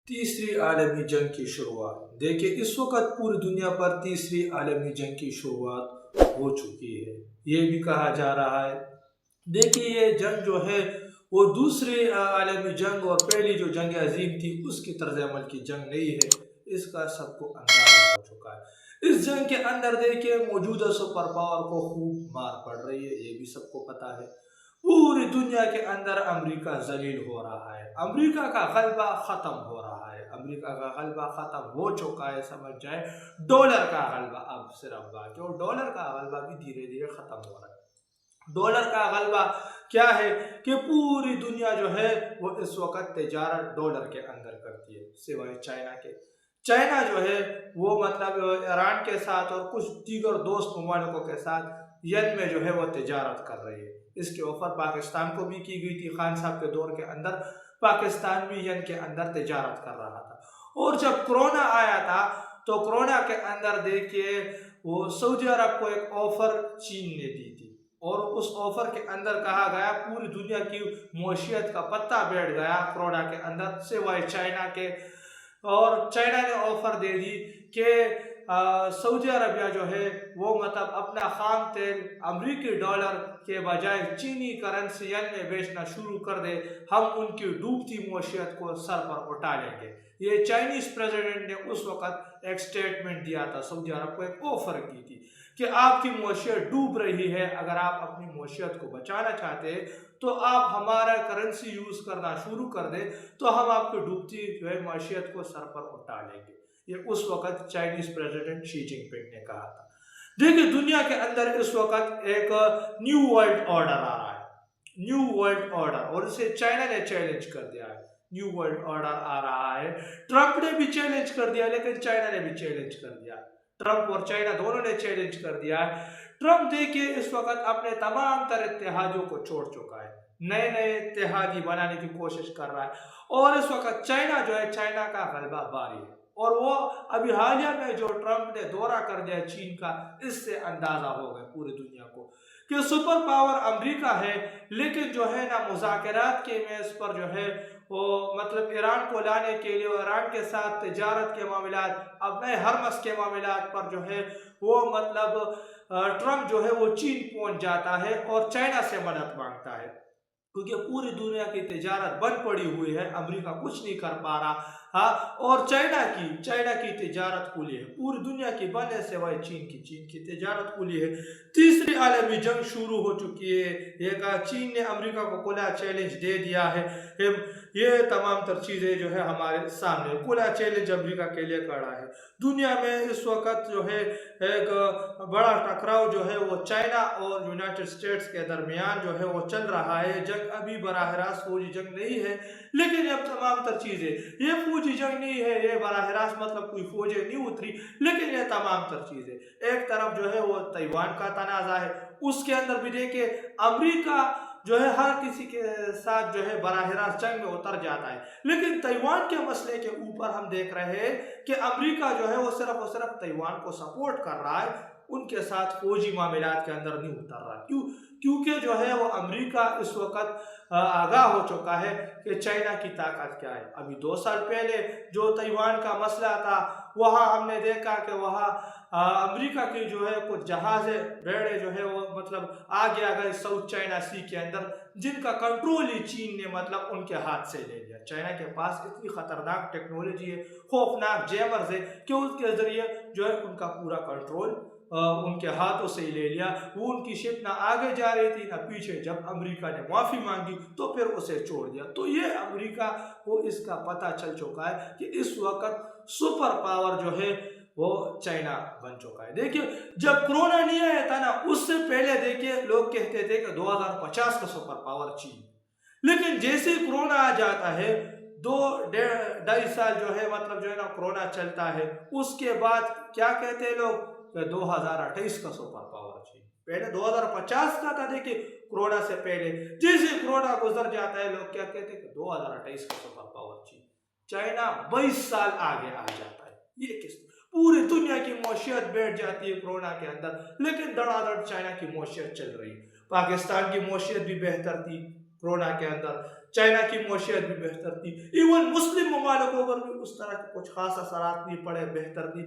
तीसरी आलमी जंग की शुरुआत। देखिए, इस वक्त पूरी दुनिया पर तीसरी आलमी जंग की शुरुआत हो चुकी है। ये भी कहा जा रहा है। देखिए, ये जंग जो है वो दूसरी आलमी जंग और पहली जो जंग अजीम थी उसकी तर्ज अमल की जंग नहीं है। इसका सबको अंदाजा हो चुका है। इस जंग के अंदर देखिए मौजूदा सुपर पावर को खूब मार पड़ रही है, ये भी सबको पता है। पूरी दुनिया के अंदर अमेरिका जलील हो रहा है। अमेरिका का गलबा खत्म हो रहा है। अमेरिका का गलबा खत्म हो चुका है, समझ जाए। डॉलर का गलबा अब सिर्फ बाकी, और डॉलर का गलबा भी धीरे धीरे खत्म हो रहा है। डॉलर का गलबा क्या है कि पूरी दुनिया जो है वो इस वक्त तजारत डॉलर के अंदर करती है, सिवाय चाइना के। चाइना जो है वो मतलब ईरान के साथ और कुछ दीगर दोस्त ममालिकों के साथ यन में जो है वो तजारत कर रही है। इसके ऑफर पाकिस्तान को भी की गई थी। खान साहब के दौर के अंदर पाकिस्तान भी यन के अंदर तजारत कर रहा था। और जब कोरोना आया था तो कोरोना के अंदर देखिए वो सऊदी अरब को एक ऑफर चीन ने दी थी, और उस ऑफर के अंदर कहा गया पूरी दुनिया की मईशत का पत्ता बैठ गया कोरोना के अंदर, सिवाय चाइना के। और चाइना ने ऑफर दे दी कि सऊदी अरबिया जो है वो मतलब अपना खाम तेल अमरीकी डॉलर के बजाय चीनी करेंसी यन में बेचना शुरू कर दे, हम उनकी डूबती मईशत को सर पर उठा लेंगे। ये चाइनीज प्रेसिडेंट ने उस वक्त एक स्टेटमेंट दिया था, सऊदी अरब को एक ऑफर की थी कि आपकी मईशत डूब रही है, अगर आप अपनी मईशत को बचाना चाहते हैं तो आप हमारा करेंसी यूज करना शुरू कर दे, तो हम आपकी डूबती जो है मईशत को सर पर उठा लेंगे। ये उस वक्त चाइनीज प्रेसिडेंट शी जिनपिंग ने कहा था। देखिए, दुनिया के अंदर इस वक्त एक न्यू वर्ल्ड ऑर्डर आ रहा है, न्यू वर्ल्ड ऑर्डर, और इसे चाइना ने चैलेंज कर दिया है। न्यू वर्ल्ड ऑर्डर आ रहा है। ट्रंप ने भी चैलेंज कर दिया, लेकिन चाइना ने भी चैलेंज कर दिया। ट्रंप और चाइना दोनों ने चैलेंज कर दिया है। ट्रंप देखिए इस वक्त अपने तमाम तरह इत्तेहादियों को छोड़ चुका है, नए नए इत्तेहादी बनाने की कोशिश कर रहा है। और इस वक्त चाइना जो है, चाइना का गलबा भारी है। और वो अभी हालिया में जो ट्रंप ने दौरा कर दिया चीन का, इससे अंदाजा हो गया पूरी दुनिया को कि सुपर पावर अमेरिका है, लेकिन जो है ना मुज़ाकरात के मेज पर जो है वो मतलब ईरान को लाने के लिए, ईरान के साथ तजारत के मामलात, अब नए हरमस के मामलात पर जो है वो मतलब ट्रंप जो है वो चीन पहुंच जाता है और चाइना से मदद मांगता है, क्योंकि पूरी दुनिया की तजारत बंद पड़ी हुई है। अमेरिका कुछ नहीं कर पा रहा। हाँ, और चाइना की तजारत खुली है, पूरी दुनिया की बंद है सिवाय चीन की तजारत खुली है। तीसरी आलमी जंग शुरू हो चुकी है। ये कहा चीन ने अमेरिका को खुला चैलेंज दे दिया है। ये तमाम तर चीजें जो है हमारे सामने, खुला चैलेंज अमेरिका के लिए खड़ा है। दुनिया में इस वक्त जो है एक बड़ा टकराव जो है वो चाइना और यूनाइटेड स्टेट्स के दरमियान जो है वो चल रहा है। जंग अभी बराह रास्त फौजी जंग नहीं है, लेकिन अब तमाम तर चीजें, ये फौजी जंग नहीं है, ये बराह रास्त मतलब कोई फौजें नहीं उतरी, लेकिन ये तमाम तर चीजें, एक तरफ जो है वो ताइवान का तनाजा है, उसके अंदर भी देखिए अमेरिका जो है हर किसी के साथ जो है बराह रास्त जंग में उतर जाता है, लेकिन ताइवान के मसले के ऊपर हम देख रहे हैं कि अमेरिका जो है वो सिर्फ ताइवान को सपोर्ट कर रहा है, उनके साथ फौजी मामलात के अंदर नहीं उतर रहा। क्योंकि जो है वो अमेरिका इस वक्त आगाह हो चुका है कि चाइना की ताकत क्या है। अभी 2 साल पहले जो ताइवान का मसला था, वहाँ हमने देखा कि वहाँ अमेरिका की जो है कुछ जहाज़ें बेड़े जो है वो मतलब आगे आ गए साउथ चाइना सी के अंदर, जिनका कंट्रोल ही चीन ने मतलब उनके हाथ से ले लिया। चाइना के पास इतनी खतरनाक टेक्नोलॉजी है, खौफनाक जैमर्स है कि उसके जरिए जो है उनका पूरा कंट्रोल उनके हाथों से ही ले लिया। वो उनकी शिप ना आगे जा रही थी ना पीछे। जब अमेरिका ने माफी मांगी तो फिर उसे छोड़ दिया। तो ये अमेरिका को इसका पता चल चुका है कि इस वक्त सुपर पावर जो है वो चाइना बन चुका है। देखिए, जब कोरोना नहीं आया था ना, उससे पहले देखिए लोग कहते थे कि 2050 का सुपर पावर चीन, लेकिन जैसे कोरोना आ जाता है, 2-2.5 साल जो है मतलब जो है ना कोरोना चलता है, उसके बाद क्या कहते हैं लोग, 2028 का सुपर पावर चीन। पहले 2050 का था। देखिए, कोरोना से पहले जैसे कोरोना गुजर जाता है, लोग क्या कहते हैं कि 2028 का सुपर पावर चीन। चाइना 22 साल आगे आ जाता है। ये किस पूरी दुनिया की मईशत बैठ जाती है कोरोना के अंदर, लेकिन धड़ाधड़ चाइना की मईशत चल रही है। पाकिस्तान की मईशत भी बेहतर थी कोरोना के अंदर, चाइना की मौशियत भी बेहतर थी, इवन मुस्लिम ममालिकों पर भी उस तरह के कुछ खास असरात नहीं पड़े, बेहतर थी।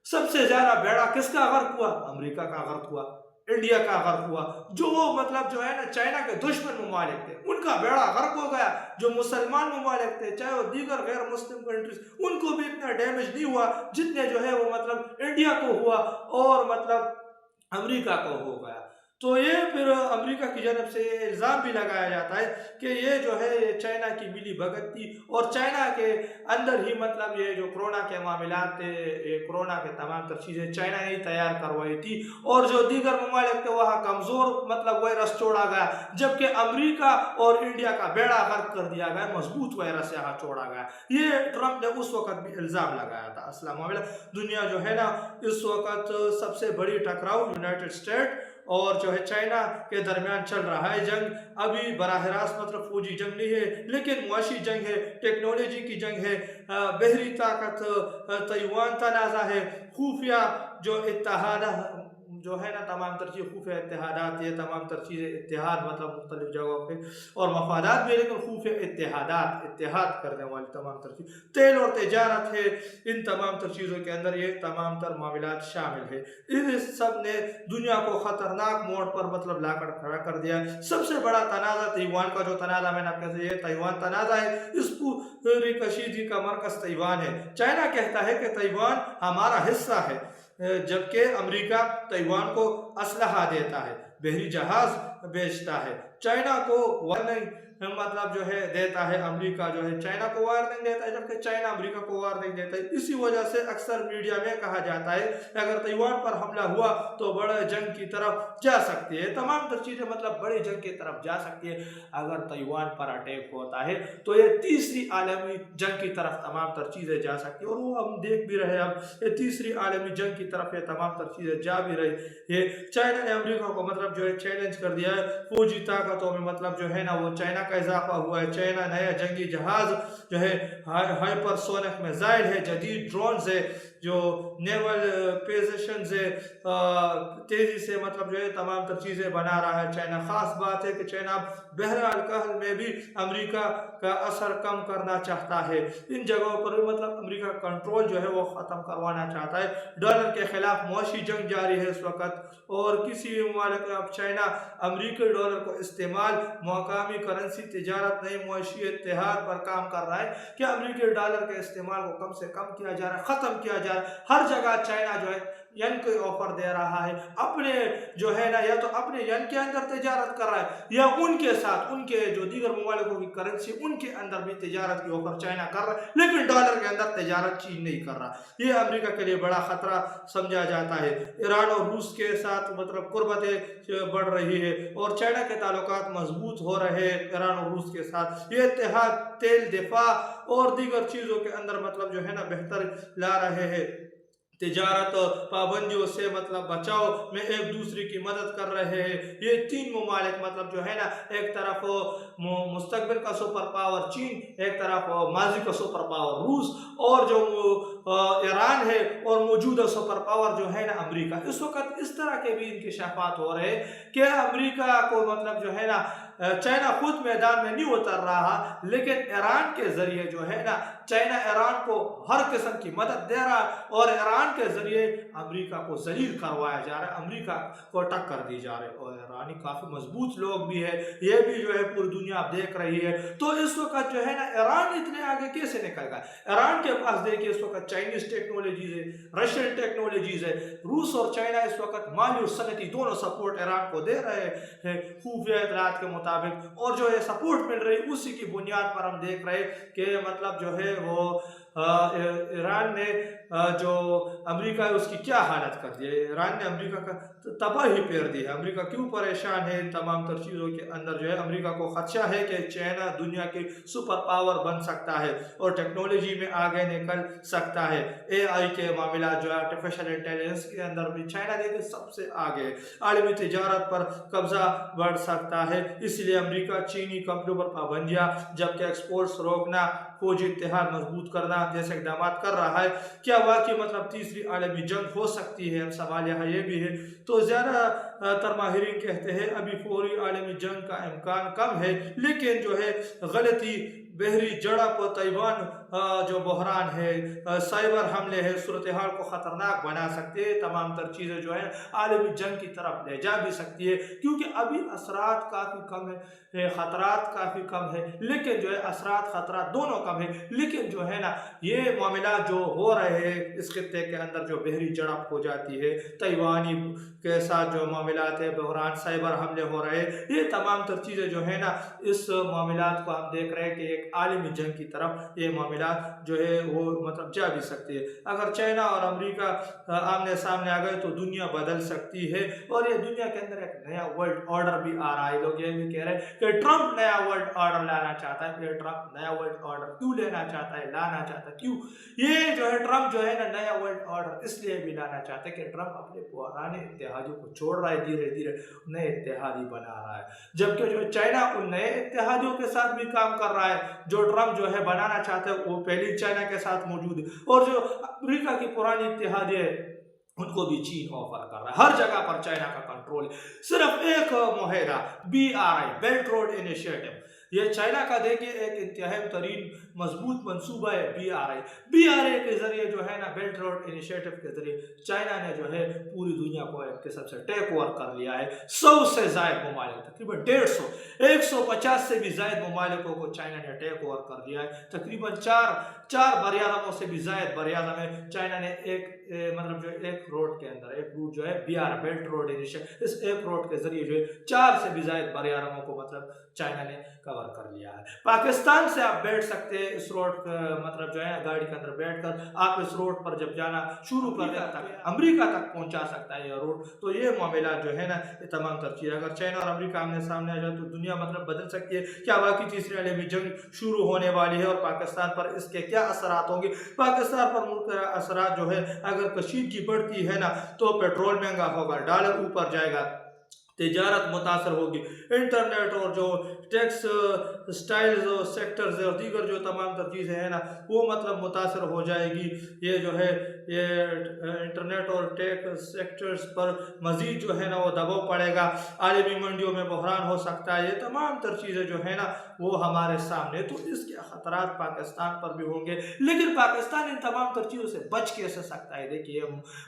सबसे ज्यादा बेड़ा किसका गर्क हुआ? अमेरिका का गर्क हुआ, इंडिया का गर्क हुआ। जो मतलब जो है ना चाइना के दुश्मन ममालिक थे उनका बेड़ा गर्क हो गया। जो मुसलमान ममालिक थे चाहे वो दीगर गैर मुस्लिम कंट्रीज, उनको भी इतना डैमेज नहीं हुआ जितने जो है वो मतलब इंडिया को हुआ और मतलब अमेरिका को हो गया। तो ये फिर अमेरिका की जानब से इल्ज़ाम भी लगाया जाता है कि ये जो है ये चाइना की मिली भगत थी और चाइना के अंदर ही मतलब ये जो कोरोना के मामलात थे, ये कोरोना के तमाम तर चीज़ें चाइना ने ही तैयार करवाई थी और जो दीगर ममालिक थे वहाँ कमज़ोर मतलब वायरस छोड़ा गया, जबकि अमेरिका और इंडिया का बेड़ा गर्क कर दिया गया, मजबूत वायरस यहाँ छोड़ा गया। ये ट्रंप ने उस वक्त भी इल्ज़ाम लगाया था। असला मामला दुनिया जो है ना इस वक्त सबसे बड़ी टकराव यूनाइटेड स्टेट और जो है चाइना के दरमियान चल रहा है जंग। अभी बराह रास्त मतलब फौजी जंग नहीं है लेकिन मुआशी जंग है, टेक्नोलॉजी की जंग है, बहरी ताकत, ताइवान तनाज़ा है, खुफिया जो इत्तेहाद जो है ना तमाम तर चीज़ खुफिया इत्तेहादात, ये तमाम तर चीज़ें इत्तेहाद मतलब मुख्तलिफ जगहों पे और मफादात भी, लेकिन खुफिया इत्तेहादात इत्तेहाद करने वाली तमाम तर चीज़, तेल और तजारत है, इन तमाम तर चीज़ों के अंदर ये तमाम तर मामलात शामिल है। इन सब ने दुनिया को ख़तरनाक मोड़ पर मतलब लाकर खड़ा कर दिया। सबसे बड़ा तनाज़ा ताइवान का जो तनाज़ा मैंने आपके से ये ताइवान तनाज़ा है, इस पूरी कशीदगी का मरकज़ ताइवान है। चाइना कहता है कि ताइवान हमारा हिस्सा है, जबकि अमेरिका ताइवान को असलहा देता है, बहरी जहाज बेचता है, चाइना को वार्निंग मतलब जो है देता है, अमेरिका जो है चाइना को वार्निंग देता है, जबकि चाइना अमेरिका को वार्निंग देता है। इसी वजह से अक्सर मीडिया में कहा जाता है अगर ताइवान पर हमला हुआ तो बड़े जंग की तरफ जा सकती है, तमाम तर चीज़ें मतलब बड़ी जंग की तरफ जा सकती है। अगर ताइवान पर अटैक होता है तो ये तीसरी आलमी जंग की तरफ तमाम तर चीज़ें जा सकती है और वो हम देख भी रहे हैं। अब ये तीसरी आलमी जंग की तरफ ये तमाम तर चीज़ें जा भी रही है। चाइना ने अमेरिका को मतलब जो है चैलेंज कर दिया है, फौजी ताकतों में मतलब जो है ना वो चाइना का इजाफा हुआ है। चाइना नया जंगी जहाज जो है हाइपरसोनिक मिसाइल है, जदीद ड्रोन्स है, जो नेवल पोजीशन है, तेजी से मतलब जो है तमाम तर चीज़ें बना रहा है चाइना। खास बात है कि चाइना बहर अल-कहल में भी अमेरिका का असर कम करना चाहता है। इन जगहों पर भी मतलब अमेरिका कंट्रोल जो है वो ख़त्म करवाना चाहता है। डॉलर के खिलाफ मुआशी जंग जारी है इस वक्त और किसी भी मुमालिक में अब चाइना अमेरिकी डॉलर को इस्तेमाल मकामी करेंसी तजारत नई मुआशी इत्तेहाद पर काम कर रहा है कि अमेरिकी डॉलर के इस्तेमाल को कम से कम किया जा रहा है, ख़त्म किया जा रहा है। हर जगह चाइना जो है यन के ऑफर दे रहा है, अपने जो है ना या तो अपने यन के अंदर तजारत कर रहा है या उनके साथ उनके जो दीगर ममालिकों की करेंसी उनके अंदर भी तजारत की ऑफर चाइना कर रहा है, लेकिन डॉलर के अंदर तजारत चीन नहीं कर रहा। ये अमेरिका के लिए बड़ा खतरा समझा जाता है। ईरान और रूस के साथ मतलब कुर्बतें बढ़ रही है और चाइना के ताल्लुकात मजबूत हो रहे हैं ईरान और रूस के साथ। ये इत्तेहाद तेल, दिफा और दीगर चीज़ों के अंदर मतलब जो है ना बेहतर ला रहे हैं। तिजारत पाबंदियों से मतलब बचाव में एक दूसरे की मदद कर रहे हैं। ये तीन ममालिक मतलब जो है ना एक तरफ मुस्तकबिल का सुपर पावर चीन, एक तरफ माजी का सुपर पावर रूस और जो ईरान है और मौजूदा सुपर पावर जो है ना अमेरिका। इस वक्त इस तरह के भी इंकशाफात हो रहे हैं कि अमेरिका को मतलब जो है ना चाइना खुद मैदान में नहीं उतर रहा, लेकिन ईरान के जरिए जो है ना चाइना ईरान को हर किस्म की मदद दे रहा है और ईरान के जरिए अमेरिका को जलील करवाया जा रहा है, अमेरिका को टक्कर दी जा रही है। और ईरानी काफ़ी मजबूत लोग भी है, ये भी जो है पूरी दुनिया देख रही है। तो इस वक्त जो है ना ईरान इतने आगे कैसे निकल गया? ईरान के पास देखिए इस वक्त चाइनीज टेक्नोलॉजीज है, रशियन टेक्नोलॉजीज है। रूस और चाइना इस वक्त माली और सनती दोनों सपोर्ट ईरान को दे रहे हैं खुफिया इत्तलात के मुताबिक, और जो है सपोर्ट मिल रही उसी की बुनियाद पर हम देख रहे कि मतलब जो है वो ईरान ने जो अमेरिका है उसकी क्या हालत कर दी है। ईरान ने अमेरिका का तबाही फेर दी है। अमेरिका क्यों परेशान है इन तमाम तर चीज़ों के अंदर जो है अमेरिका को खदशा है कि चाइना दुनिया की सुपर पावर बन सकता है और टेक्नोलॉजी में आगे निकल सकता है। AI के मामला जो है आर्टिफिशियल इंटेलिजेंस के अंदर भी चाइना देखिए सबसे आगे, आलमी तिजारत पर कब्जा बढ़ सकता है। इसलिए अमेरिका चीनी कंपनियों पर पाबंदियाँ जबकि एक्सपोर्ट्स रोकना फौजी इत्तेहाद मजबूत करना जैसे इकदाम कर रहा है, क्या वाकई मतलब तीसरी आलमी जंग हो सकती है? अब सवाल यहाँ ये भी है। तो ज़्यादा तर माहिरीन कहते हैं अभी फौरी आलमी जंग का इम्कान कम है, लेकिन जो है गलती, बहरी झड़प, ताइवान जो बहरान है, साइबर हमले हैं, सूरत हाल को ख़तरनाक बना सकते हैं। तमाम तर चीज़ें जो है आलमी जंग की तरफ ले जा भी सकती है, क्योंकि अभी असरात काफ़ी कम है, ख़तरात काफ़ी कम है, लेकिन जो है असरात ख़तरात दोनों कम है, लेकिन जो है ना ये मामला जो हो रहे हैं इस खित्ते के अंदर जो बहरी झड़प हो जाती है, ताइवानी के साथ जो मामलात है, बहरान, साइबर हमले हो रहे हैं, ये तमाम तर चीज़ें जो है ना इस मामलात को हम देख रहे हैं कि एक आलमी जंग की तरफ ये मामला जो है वो मतलब जा भी सकती है। अगर चाइना और अमेरिका आमने सामने आ गए तो दुनिया बदल सकती है, और ये दुनिया के अंदर एक नया वर्ल्ड ऑर्डर भी आ रहा है। लोग ये भी कह रहे हैं कि ट्रंप नया वर्ल्ड ऑर्डर लाना चाहता है। ये ट्रंप नया वर्ल्ड ऑर्डर क्यों लेना चाहता है, लाना चाहता है, क्यों? ये जो है ट्रंप जो है ना नया वर्ल्ड ऑर्डर इसलिए भी लाना चाहता है कि ट्रंप अपने पुराने इत्तेहादियों को छोड़ रहा है, धीरे धीरे नए इत्तेहादी बना रहा है, जबकि जो चाइना उन नए इत्तेहादियों के साथ भी काम कर रहा है जो ट्रंप जो है बनाना चाहता है, वो पहले चाइना के साथ मौजूद है। और जो अमेरिका की पुरानी इत्तेहादी है उनको भी चीन ऑफर कर रहा है। हर जगह पर चाइना का कंट्रोल है। सिर्फ एक मुहिरा BRI, बेल्ट रोड इनिशिएटिव, ये चाइना का देखिए एक इंतहाई तरीन मजबूत मंसूबा है। BRI के जरिए जो है ना बेल्ट रोड इनिशिएटिव के जरिए चाइना ने जो है पूरी दुनिया को एक किस्म से टेक ओवर कर लिया है। 100 से ज्यादा ममालिक, तकरीबन 150, 150 से भी ज्यादा ममालिकों को चाइना ने टेक ओवर कर लिया है। तकरीबन चार बरियादमों से भी ज्यादा बरियादम चाइना ने एक मतलब जो एक रोड के अंदर एक रूट जो है BRI, बेल्ट रोड इनिशिएटिव, इस एक रोड के जरिए जो है 4 से भी ज्यादा बरियादमों को मतलब चाइना ने कवर कर लिया है। पाकिस्तान से आप बैठ सकते हैं इस रोड मतलब जो है गाड़ी के अंदर बैठकर आप इस रोड पर जब जाना शुरू कर दें तक अमेरिका तक पहुंचा सकता है यह रोड। तो ये मामला जो है ना ये तमाम तर चीज़ अगर चाइना और अमेरिका आमने सामने आ जाए तो दुनिया मतलब बदल सकती है। क्या बाकी तीसरी आलमी जंग शुरू होने वाली है और पाकिस्तान पर इसके क्या असरात होंगे? पाकिस्तान पर मुल्क का असरात जो है अगर कशीदगी बढ़ती है ना तो पेट्रोल महंगा होगा, डॉलर ऊपर जाएगा, तिजारत मुतासर होगी, इंटरनेट और जो टैक्स स्टाइल्स और सेक्टर्स और दीगर जो तमाम तर चीज़ें हैं ना वो मतलब मुतासर हो जाएगी। ये जो है ये इंटरनेट और टेक सेक्टर्स पर मज़ीद जो है ना वो दबाव पड़ेगा, आलमी मंडियों में बहरान हो सकता है, ये तमाम तर चीज़ें जो है ना वो हमारे सामने, तो इसके ख़तरात पाकिस्तान पर भी होंगे। लेकिन पाकिस्तान इन तमाम तर चीज़ों से बच कैसे सकता है? देखिए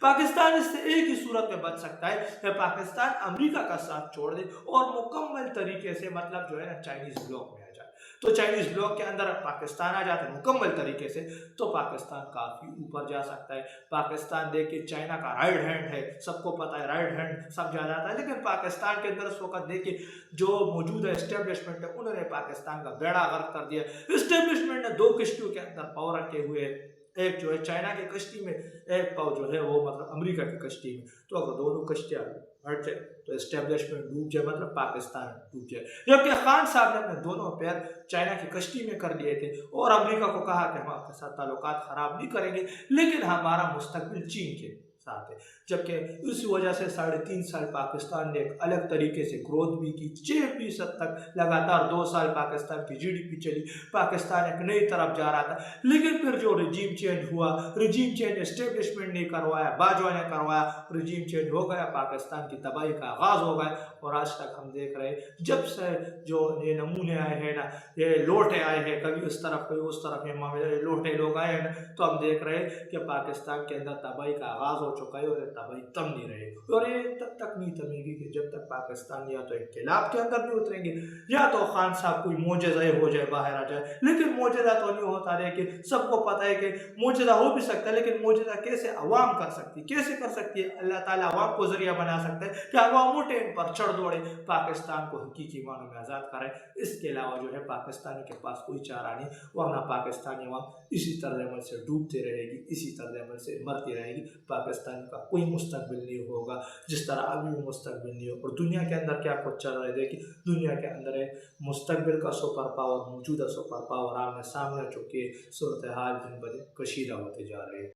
पाकिस्तान इससे एक ही सूरत में बच सकता है कि पाकिस्तान अमेरिका का साथ छोड़ दे और मुकम्मल तरीके से मतलब जो है ना चाइनीज ब्लॉक में आ जाए। तो चाइनीज ब्लॉक के अंदर पाकिस्तान आ जाता है मुकम्मल तरीके से तो पाकिस्तान काफ़ी ऊपर जा सकता है। पाकिस्तान देखिए चाइना का राइट हैंड है, सबको पता है राइट हैंड सब जा जाता है, लेकिन पाकिस्तान के अंदर इस वक्त देखिए जो मौजूदा इस्टेब्लिशमेंट है उन्होंने पाकिस्तान का बेड़ा गर्क कर दिया। इस्टेब्लिशमेंट ने 2 किश्तियों के अंदर पाव रखे हुए हैं, एक जो है चाइना की कश्ती में, एक पाव जो है वो मतलब अमेरिका की कश्ती में। तो अगर दोनों कश्तियाँ हट जाए तो एस्टेब्लिशमेंट डूब जाए, मतलब पाकिस्तान डूब जाए। जबकि खान साहब ने अपने दोनों पैर चाइना की कश्ती में कर लिए थे और अमेरिका को कहा कि हम आपके साथ ताल्लुकात खराब नहीं करेंगे, लेकिन हमारा मुस्तकबिल चीन के साथ है। जबकि इस वजह से 3.5 साल पाकिस्तान ने एक अलग तरीके से ग्रोथ भी की, 6% तक लगातार 2 साल पाकिस्तान की GDP चली, पाकिस्तान एक नई तरफ जा रहा था। लेकिन फिर जो रिजीम चेंज हुआ, रिजीम चेंज एस्टेब्लिशमेंट ने करवाया, बाजवा ने करवाया, रिजीम चेंज हो गया, पाकिस्तान की तबाही का आगाज़ हो गया और आज तक हम देख रहे हैं जब से जो ये नमूने आए हैं ना, ये लोटे आए हैं, कभी इस तरफ कभी उस तरफ, ये मामले लोटे लोग आए हैं ना, तो हम देख रहे हैं कि पाकिस्तान के अंदर तबाही का आगाज़ हो चुका है और तबाही तब नहीं रहे और ये तब तक नहीं थमेगी कि जब तक पाकिस्तान या तो इनकलाब के अंदर नहीं उतरेंगे या तो खान साहब कोई मोजज़ा हो जाए, बाहर आ जाए। लेकिन मोजज़ा तो नहीं होता है कि सबको पता है कि मोजज़ा हो भी सकता है, लेकिन मोजज़ा कैसे अवाम कर सकती है, कैसे कर सकती है? अल्लाह ताला अवाम को जरिया बना सकता है कि अवाम उठे इन पर चढ़ दौड़े, पाकिस्तान को हकीकी मानों में आज़ाद करें। इसके अलावा जो है पाकिस्तानी के पास कोई चारा नहीं, वरना पाकिस्तानी अवाम इसी तरह अमल से डूबती रहेगी, इसी तरह अमल से मरती रहेगी। पाकिस्तान का कोई मुस्तकबिल नहीं होगा जिस तरह अभी भी मुस्तकबिल नहीं हो। और दुनिया के अंदर क्या कुछ चल रहा है देखिए, दुनिया के अंदर है मुस्तकबिल का सुपर पावर, मौजूदा सुपर पावर आमने सामने आ चुके, सूरत हाल दिन ब दिन कशीदा होते जा रहे हैं।